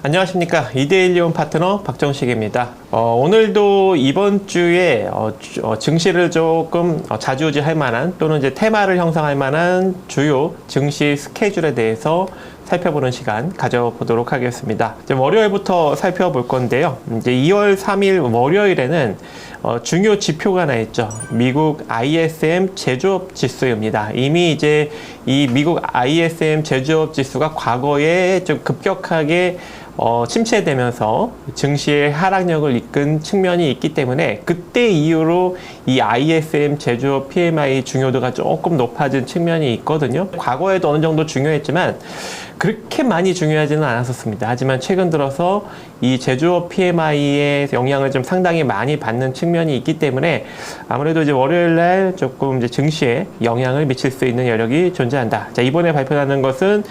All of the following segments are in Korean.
안녕하십니까. 이데일리온 파트너 박정식입니다. 오늘도 이번 주에 증시를 조금 좌지우지할 만한 또는 이제 테마를 형성할 만한 주요 증시 스케줄에 대해서 살펴보는 시간 가져보도록 하겠습니다. 이제 월요일부터 살펴볼 건데요. 이제 2월 3일 월요일에는 중요 지표가 하나 있죠. 미국 ISM 제조업 지수입니다. 이미 이제 이 미국 ISM 제조업 지수가 과거에 좀 급격하게 침체되면서 증시의 하락력을 이끈 측면이 있기 때문에 그때 이후로 이 ISM 제조업 PMI 중요도가 조금 높아진 측면이 있거든요. 과거에도 어느 정도 중요했지만 그렇게 많이 중요하지는 않았었습니다. 하지만 최근 들어서 이 제조업 PMI의 영향을 좀 상당히 많이 받는 측면이 있기 때문에 아무래도 이제 월요일 날 조금 이제 증시에 영향을 미칠 수 있는 여력이 존재한다. 자, 이번에 발표하는 것은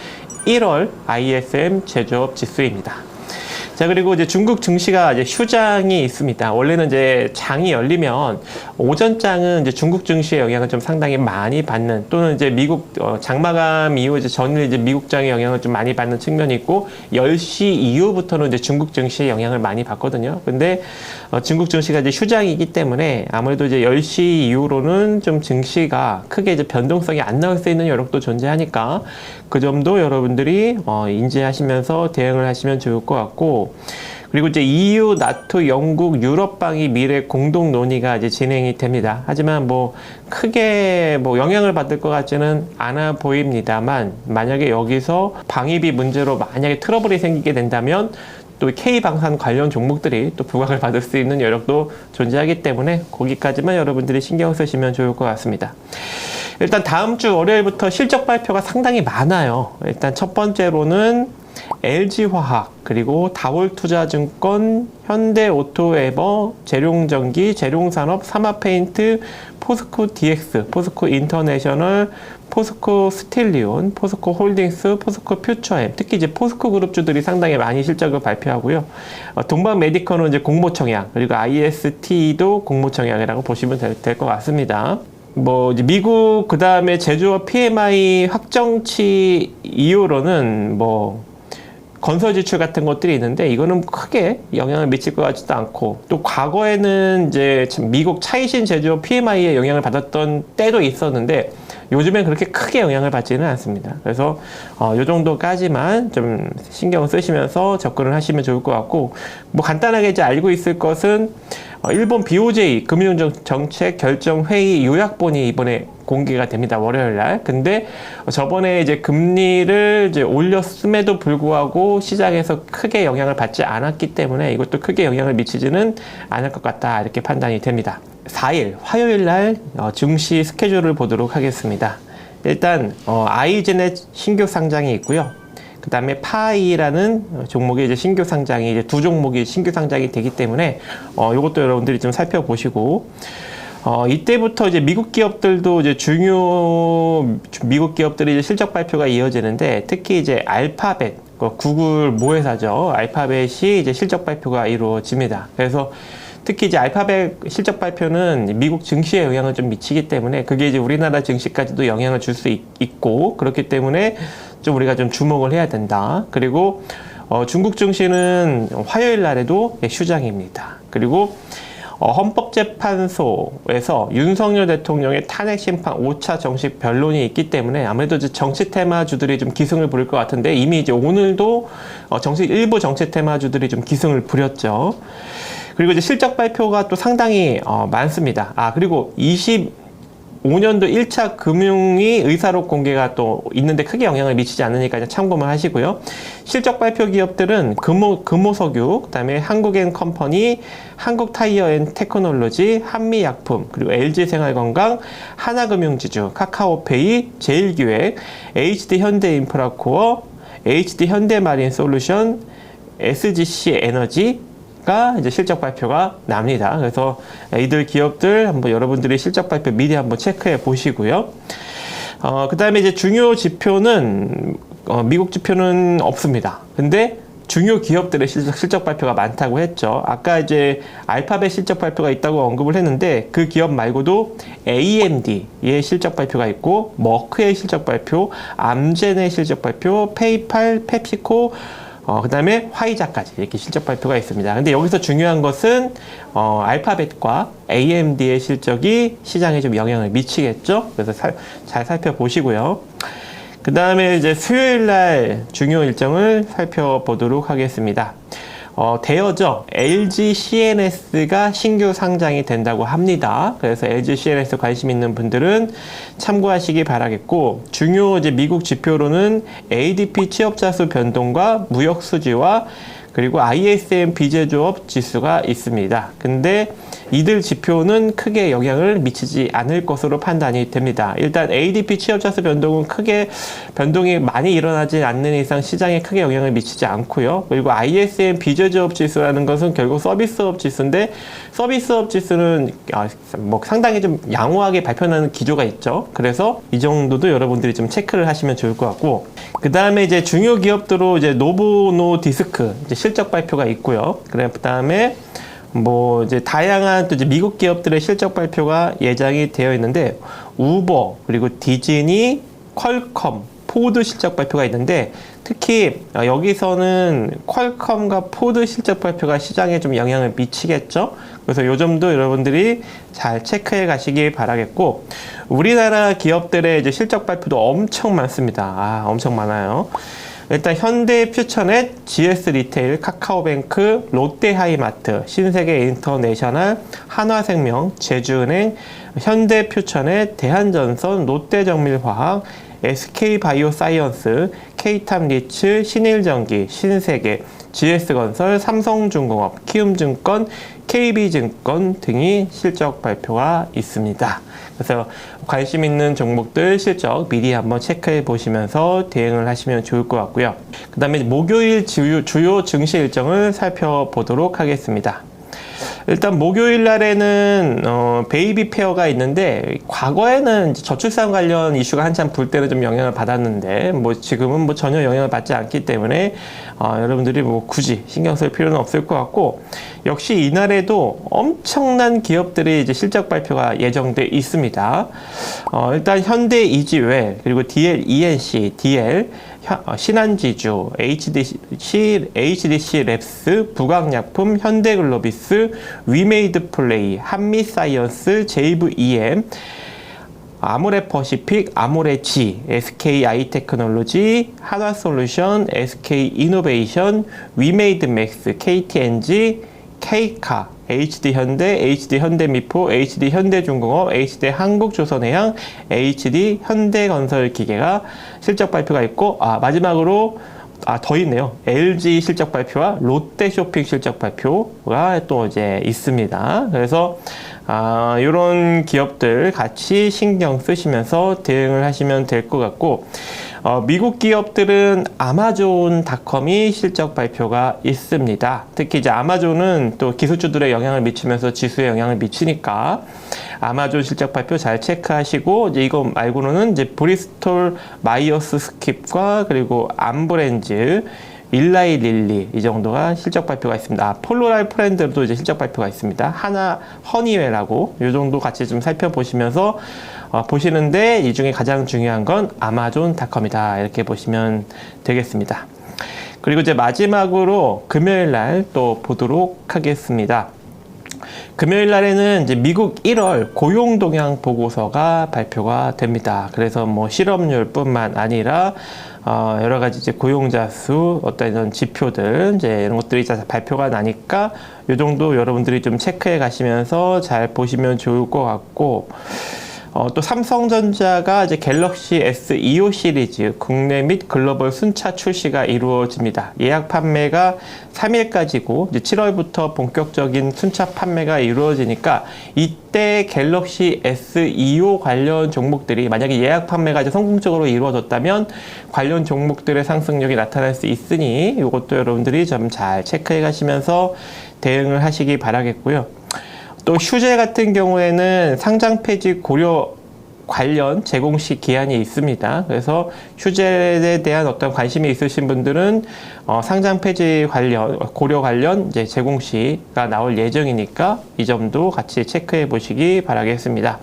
1월 ISM 제조업 지수입니다. 자, 그리고 이제 중국 증시가 이제 휴장이 있습니다. 원래는 이제 장이 열리면 오전장은 이제 중국 증시의 영향을 좀 상당히 많이 받는, 또는 이제 미국 장마감 이후 이제 전일 이제 미국장의 영향을 좀 많이 받는 측면이 있고 10시 이후부터는 이제 중국 증시의 영향을 많이 받거든요. 근데 중국 증시가 이제 휴장이기 때문에 아무래도 이제 10시 이후로는 좀 증시가 크게 이제 변동성이 안 나올 수 있는 여력도 존재하니까 그 점도 여러분들이 인지하시면서 대응을 하시면 좋을 것 같고, 그리고 이제 EU, 나토, 영국, 유럽방위 미래 공동 논의가 이제 진행이 됩니다. 하지만 뭐 크게 뭐 영향을 받을 것 같지는 않아 보입니다만, 만약에 여기서 방위비 문제로 만약에 트러블이 생기게 된다면 또 K방산 관련 종목들이 또 부각을 받을 수 있는 여력도 존재하기 때문에 거기까지만 여러분들이 신경 쓰시면 좋을 것 같습니다. 일단 다음 주 월요일부터 실적 발표가 상당히 많아요. 일단 첫 번째로는 LG화학, 그리고 다올투자증권, 현대오토에버, 재룡전기, 재룡산업, 사마페인트, 포스코DX, 포스코인터내셔널, 포스코스틸리온, 포스코홀딩스, 포스코퓨처엠, 특히 이제 포스코그룹주들이 상당히 많이 실적을 발표하고요. 동방메디컬은 이제 공모청약, 그리고 IST도 공모청약이라고 보시면 될 것 같습니다. 뭐 이제 미국 그 다음에 제조업 PMI 확정치 이후로는 뭐 건설 지출 같은 것들이 있는데 이거는 크게 영향을 미칠 것 같지도 않고, 또 과거에는 이제 미국 차이신 제조업 PMI에 영향을 받았던 때도 있었는데 요즘엔 그렇게 크게 영향을 받지는 않습니다. 그래서 요 정도까지만 좀 신경을 쓰시면서 접근을 하시면 좋을 것 같고, 뭐 간단하게 이제 알고 있을 것은 일본 BOJ 금융정책 결정회의 요약본이 이번에 공개가 됩니다. 월요일 날. 근데 저번에 이제 금리를 이제 올렸음에도 불구하고 시장에서 크게 영향을 받지 않았기 때문에 이것도 크게 영향을 미치지는 않을 것 같다, 이렇게 판단이 됩니다. 4일 화요일 날 증시 스케줄을 보도록 하겠습니다. 일단 아이제넷 신규 상장이 있고요. 그 다음에 파이라는 종목이 이제 신규 상장이 이제 두 종목이 신규 상장이 되기 때문에 이것도 여러분들이 좀 살펴보시고, 이때부터 이제 미국 기업들도 이제 중요 미국 기업들이 이제 실적 발표가 이어지는데, 특히 이제 알파벳, 구글 모회사죠. 알파벳이 이제 실적 발표가 이루어집니다. 그래서 특히 이제 알파벳 실적 발표는 미국 증시에 영향을 좀 미치기 때문에 그게 이제 우리나라 증시까지도 영향을 줄 수 있고, 그렇기 때문에 좀 우리가 좀 주목을 해야 된다. 그리고 중국 증시는 화요일 날에도 휴장입니다. 그리고 헌법재판소에서 윤석열 대통령의 탄핵 심판 5차 정식 변론이 있기 때문에 아무래도 이제 정치 테마주들이 좀 기승을 부릴 것 같은데, 이미 이제 오늘도 일부 정치 테마주들이 좀 기승을 부렸죠. 그리고 이제 실적 발표가 또 상당히 많습니다. 그리고 25년도 1차 금융위 의사록 공개가 또 있는데 크게 영향을 미치지 않으니까 참고만 하시고요. 실적 발표 기업들은 금호석유, 그다음에 한국엔컴퍼니, 한국타이어앤테크놀로지, 한미약품, 그리고 LG생활건강, 하나금융지주, 카카오페이, 제일기획, HD현대인프라코어, HD현대마린솔루션, SGC에너지 이제 실적 발표가 납니다. 그래서 이들 기업들 한번 여러분들이 실적 발표 미리 한번 체크해 보시고요. 그 다음에 이제 중요 지표는 미국 지표는 없습니다. 근데 중요 기업들의 실적 발표가 많다고 했죠. 아까 이제 알파벳 실적 발표가 있다고 언급을 했는데 그 기업 말고도 AMD의 실적 발표가 있고, 머크의 실적 발표, 암젠의 실적 발표, 페이팔, 펩시코, 그 다음에 화이자까지 이렇게 실적 발표가 있습니다. 근데 여기서 중요한 것은 알파벳과 AMD의 실적이 시장에 좀 영향을 미치겠죠. 그래서 잘 살펴보시고요. 그 다음에 이제 수요일 날 중요 일정을 살펴보도록 하겠습니다. 대여죠. LG CNS가 신규 상장이 된다고 합니다. 그래서 LG CNS 관심 있는 분들은 참고하시기 바라겠고, 중요 이제 미국 지표로는 ADP 취업자 수 변동과 무역 수지와 그리고 ISM 비제조업 지수가 있습니다. 근데 이들 지표는 크게 영향을 미치지 않을 것으로 판단이 됩니다. 일단 ADP 취업자 수 변동은 크게 변동이 많이 일어나지 않는 이상 시장에 크게 영향을 미치지 않고요. 그리고 ISM 비제조업 지수라는 것은 결국 서비스업 지수인데, 서비스업 지수는 뭐 상당히 좀 양호하게 발표하는 기조가 있죠. 그래서 이 정도도 여러분들이 좀 체크를 하시면 좋을 것 같고, 그 다음에 이제 중요 기업들로 이제 노보노디스크 이제 실적 발표가 있고요. 그 다음에 뭐 이제 다양한 또 이제 미국 기업들의 실적 발표가 예정이 되어 있는데, 우버 그리고 디즈니, 퀄컴, 포드 실적 발표가 있는데, 특히 여기서는 퀄컴과 포드 실적 발표가 시장에 좀 영향을 미치겠죠. 그래서 요 점도 여러분들이 잘 체크해 가시기 바라겠고, 우리나라 기업들의 이제 실적 발표도 엄청 많습니다. 엄청 많아요. 일단 현대퓨처넷, GS리테일, 카카오뱅크, 롯데하이마트, 신세계인터내셔널, 한화생명, 제주은행, 현대퓨처넷, 대한전선, 롯데정밀화학, SK바이오사이언스, K탑리츠, 신일전기, 신세계, GS건설, 삼성중공업, 키움증권, KB증권 등이 실적 발표가 있습니다. 그래서 관심 있는 종목들 실적 미리 한번 체크해 보시면서 대응을 하시면 좋을 것 같고요. 그 다음에 목요일 주요 증시 일정을 살펴보도록 하겠습니다. 일단 목요일 날에는 베이비 페어가 있는데, 과거에는 저출산 관련 이슈가 한참 불 때는 좀 영향을 받았는데, 뭐 지금은 뭐 전혀 영향을 받지 않기 때문에 여러분들이 뭐 굳이 신경 쓸 필요는 없을 것 같고, 역시 이날에도 엄청난 기업들이 이제 실적 발표가 예정돼 있습니다. 일단 현대 이지웰, 그리고 DL ENC, DL, 신한지주, HDC 랩스, 부강약품, 현대글로비스, 위메이드플레이, 한미사이언스, JVEM, 아모레퍼시픽, 아모레지, SKI테크놀로지, 한화솔루션, SK이노베이션, 위메이드맥스, KTNG, K카, HD현대, HD현대미포, HD현대중공업, HD한국조선해양, HD현대건설기계가 실적 발표가 있고, 마지막으로 더 있네요. LG 실적 발표와 롯데쇼핑 실적 발표가 또 이제 있습니다. 그래서 이런 기업들 같이 신경 쓰시면서 대응을 하시면 될 것 같고, 미국 기업들은 아마존닷컴이 실적 발표가 있습니다. 특히 이제 아마존은 또 기술주들의 영향을 미치면서 지수에 영향을 미치니까 아마존 실적 발표 잘 체크하시고, 이제 이거 말고는 이제 브리스톨 마이어스 스킵과 그리고 암브렌즈, 일라이 릴리 이 정도가 실적 발표가 있습니다. 폴로랄 프렌드도 이제 실적 발표가 있습니다. 하나 허니웨라고 이 정도 같이 좀 살펴보시면서 보시는데, 이 중에 가장 중요한 건 아마존닷컴이다 이렇게 보시면 되겠습니다. 그리고 이제 마지막으로 금요일 날 또 보도록 하겠습니다. 금요일 날에는 이제 미국 1월 고용 동향 보고서가 발표가 됩니다. 그래서 뭐 실업률뿐만 아니라 여러 가지 이제 고용자 수, 어떤 이런 지표들, 이제 이런 것들이 발표가 나니까 이 정도 여러분들이 좀 체크해 가시면서 잘 보시면 좋을 것 같고, 또 삼성전자가 이제 갤럭시 S25 시리즈 국내 및 글로벌 순차 출시가 이루어집니다. 예약 판매가 3일까지고 이제 7월부터 본격적인 순차 판매가 이루어지니까, 이때 갤럭시 S25 관련 종목들이 만약에 예약 판매가 이제 성공적으로 이루어졌다면 관련 종목들의 상승력이 나타날 수 있으니 이것도 여러분들이 좀 잘 체크해 가시면서 대응을 하시기 바라겠고요. 또 휴재 같은 경우에는 상장 폐지 고려 관련 제공시 기한이 있습니다. 그래서 휴재에 대한 어떤 관심이 있으신 분들은 상장 폐지 관련, 고려 관련 이제 제공시가 나올 예정이니까 이 점도 같이 체크해 보시기 바라겠습니다.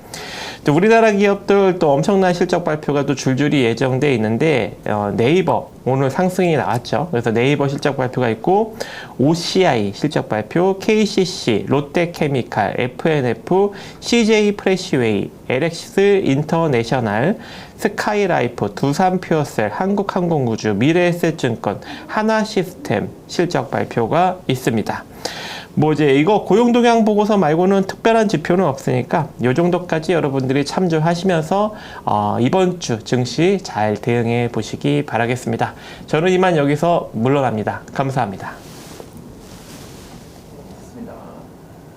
또 우리나라 기업들 또 엄청난 실적 발표가 또 줄줄이 예정돼 있는데 네이버 오늘 상승이 나왔죠. 그래서 네이버 실적 발표가 있고 OCI 실적 발표, KCC, 롯데케미칼, FNF, CJ 프레시웨이, LX 인터내셔널, 스카이라이프, 두산퓨어셀, 한국항공우주, 미래에셋증권, 하나시스템 실적 발표가 있습니다. 뭐 이제 이거 고용동향 보고서 말고는 특별한 지표는 없으니까 이 정도까지 여러분들이 참조하시면서 이번 주 증시 잘 대응해 보시기 바라겠습니다. 저는 이만 여기서 물러납니다. 감사합니다.